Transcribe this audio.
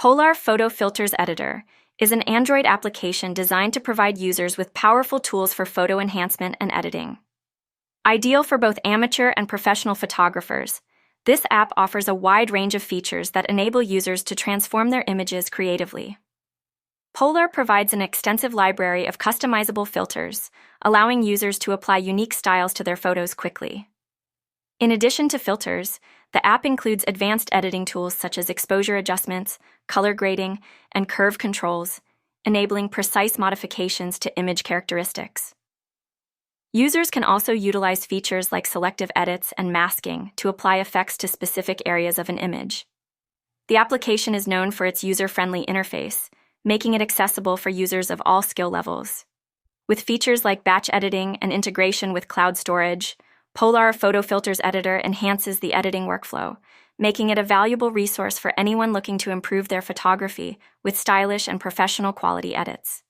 Polarr Photo Filters Editor is an Android application designed to provide users with powerful tools for photo enhancement and editing. Ideal for both amateur and professional photographers, this app offers a wide range of features that enable users to transform their images creatively. Polarr provides an extensive library of customizable filters, allowing users to apply unique styles to their photos quickly. In addition to filters, the app includes advanced editing tools such as exposure adjustments, color grading, and curve controls, enabling precise modifications to image characteristics. Users can also utilize features like selective edits and masking to apply effects to specific areas of an image. The application is known for its user-friendly interface, making it accessible for users of all skill levels. With features like batch editing and integration with cloud storage, Polarr Photo Filters Editor enhances the editing workflow, making it a valuable resource for anyone looking to improve their photography with stylish and professional quality edits.